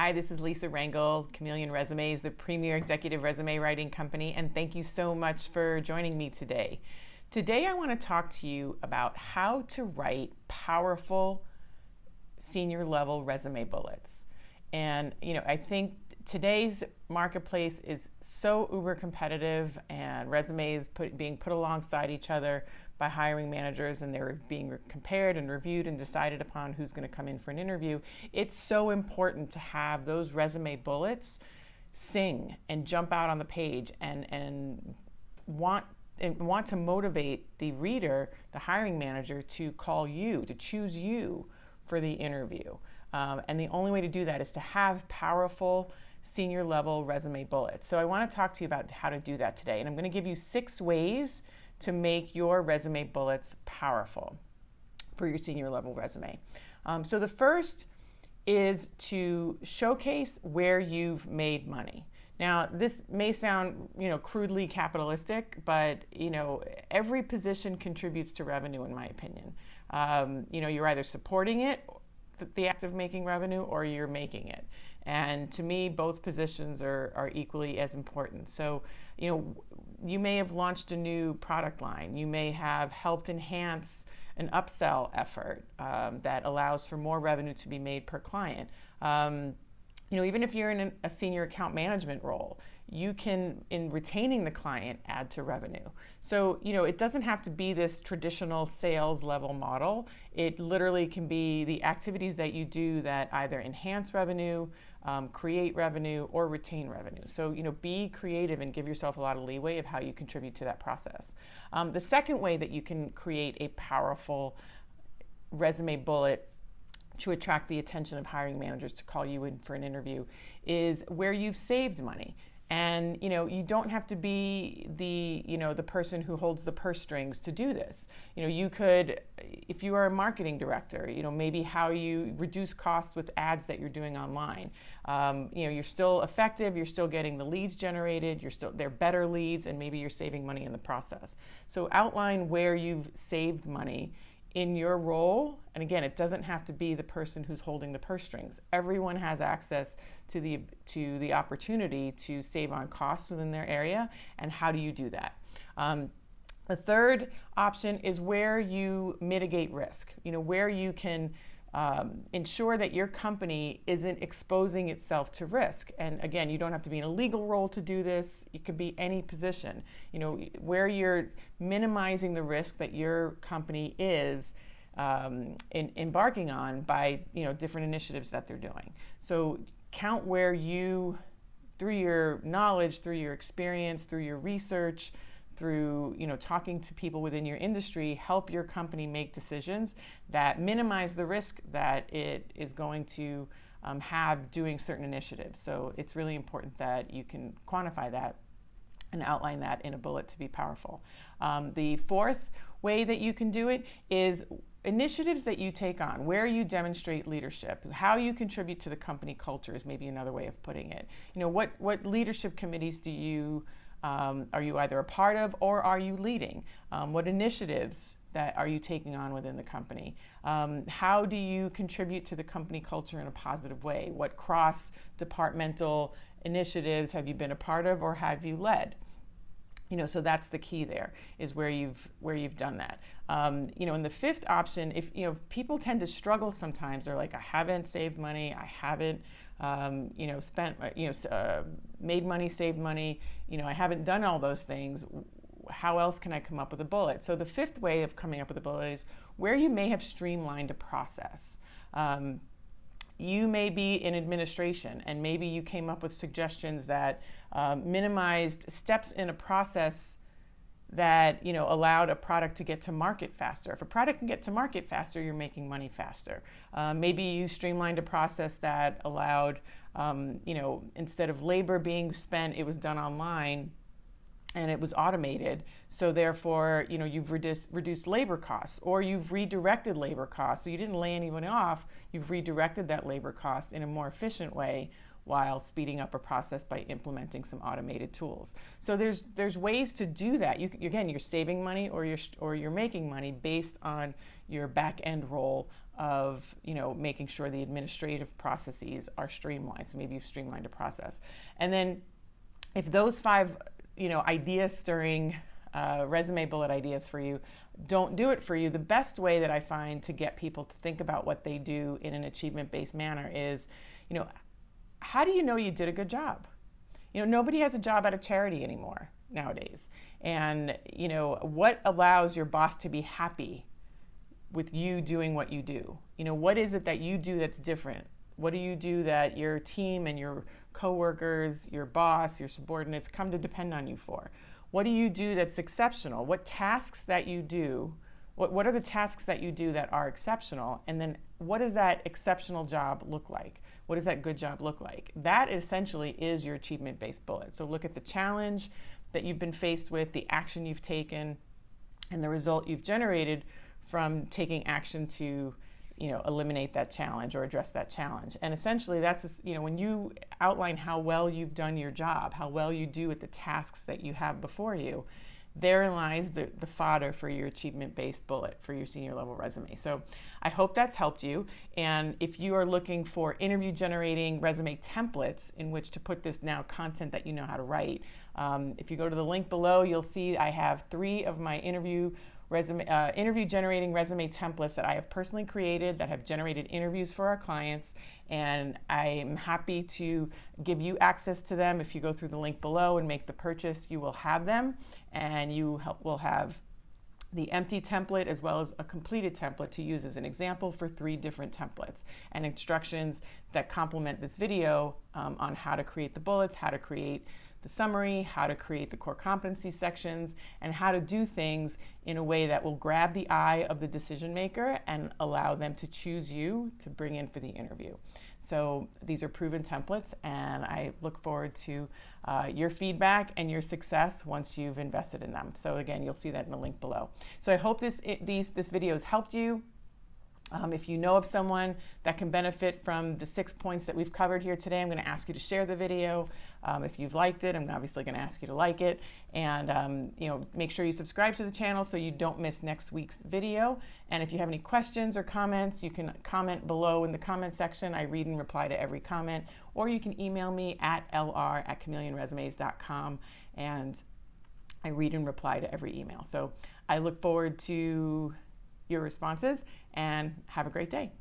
Hi, this is Lisa Rangel, Chameleon Resumes, the premier executive resume writing company, and thank you so much for joining me today. Today I want to talk to you about how to write powerful senior level resume bullets. And I think today's marketplace is so uber competitive, and resumes being put alongside each other by hiring managers, and they're being compared and reviewed and decided upon who's going to come in for an interview. It's so important to have those resume bullets sing and jump out on the page and want to motivate the reader, the hiring manager, to call you, to choose you for the interview. And the only way to do that is to have powerful senior level resume bullets. So I want to talk to you about how to do that today. And I'm going to give you 6 ways to make your resume bullets powerful for your senior level resume. So the first is to showcase where you've made money. Now, this may sound, crudely capitalistic, but, every position contributes to revenue, in my opinion. You're either supporting it, the act of making revenue, or you're making it. And to me, both positions are equally as important. So, you may have launched a new product line. You may have helped enhance an upsell effort that allows for more revenue to be made per client. Even if you're in a senior account management role, you can, in retaining the client, add to revenue. So, it doesn't have to be this traditional sales level model. It literally can be the activities that you do that either enhance revenue, create revenue, or retain revenue. So, be creative and give yourself a lot of leeway of how you contribute to that process. The second way that you can create a powerful resume bullet to attract the attention of hiring managers to call you in for an interview is where you've saved money. And you don't have to be the person who holds the purse strings to do this. You could, if you are a marketing director, maybe how you reduce costs with ads that you're doing online. You're still effective, you're still getting the leads generated, they're better leads, and maybe you're saving money in the process. So outline where you've saved money in your role. And again, it doesn't have to be the person who's holding the purse strings. Everyone has access to the opportunity to save on costs within their area. And how do you do that? The third option is where you mitigate risk, where you can ensure that your company isn't exposing itself to risk. And again, you don't have to be in a legal role to do this. It could be any position, where you're minimizing the risk that your company is embarking on by, different initiatives that they're doing. So count where you, through your knowledge, through your experience, through your research, through talking to people within your industry, help your company make decisions that minimize the risk that it is going to have doing certain initiatives. So it's really important that you can quantify that and outline that in a bullet to be powerful. The fourth way that you can do it is initiatives that you take on, where you demonstrate leadership, how you contribute to the company culture is maybe another way of putting it. What leadership committees are you either a part of or are you leading? What initiatives that are you taking on within the company? How do you contribute to the company culture in a positive way? What cross-departmental initiatives have you been a part of or have you led? So that's the key there, is where you've done that. And the fifth option, if people tend to struggle sometimes, they're like, I haven't saved money, I haven't spent, made money, saved money, I haven't done all those things. How else can I come up with a bullet? So the fifth way of coming up with a bullet is where you may have streamlined a process. You may be in administration, and maybe you came up with suggestions that minimized steps in a process that allowed a product to get to market faster. If a product can get to market faster, you're making money faster. Maybe you streamlined a process that allowed, instead of labor being spent, it was done online. and it was automated. So therefore, you've reduced labor costs, or you've redirected labor costs. So you didn't lay anyone off, you've redirected that labor cost in a more efficient way while speeding up a process by implementing some automated tools. So there's ways to do that. Again, you're saving money or you're making money based on your back end role of making sure the administrative processes are streamlined. So maybe you've streamlined a process, and then if those 5 idea stirring resume bullet ideas for you don't do it for you, the best way that I find to get people to think about what they do in an achievement-based manner is, how do you know you did a good job? Nobody has a job at a charity anymore nowadays. And, what allows your boss to be happy with you doing what you do? What is it that you do that's different? What do you do that your team and your coworkers, your boss, your subordinates come to depend on you for? What do you do that's exceptional? What tasks that you do, what are the tasks that you do that are exceptional? And then what does that exceptional job look like? What does that good job look like? That essentially is your achievement-based bullet. So look at the challenge that you've been faced with, the action you've taken, and the result you've generated from taking action to eliminate that challenge or address that challenge. And essentially that's, when you outline how well you've done your job, how well you do at the tasks that you have before you, therein lies the fodder for your achievement-based bullet for your senior level resume. So I hope that's helped you. And if you are looking for interview generating resume templates in which to put this now content that you know how to write, if you go to the link below, you'll see I have 3 of my interview generating resume templates that I have personally created that have generated interviews for our clients, and I'm happy to give you access to them. If you go through the link below and make the purchase, you will have them, and you will have the empty template as well as a completed template to use as an example for 3 different templates, and instructions that complement this video on how to create the bullets, how to create the summary, how to create the core competency sections, and how to do things in a way that will grab the eye of the decision maker and allow them to choose you to bring in for the interview. So these are proven templates, and I look forward to your feedback and your success once you've invested in them. So again, you'll see that in the link below. So I hope this video has helped you. If you know of someone that can benefit from the 6 points that we've covered here today, I'm going to ask you to share the video. If you've liked it, I'm obviously going to ask you to like it. And make sure you subscribe to the channel so you don't miss next week's video. And if you have any questions or comments, you can comment below in the comment section. I read and reply to every comment. Or you can email me at lr@chameleonresumes.com, and I read and reply to every email. So I look forward to your responses, and have a great day.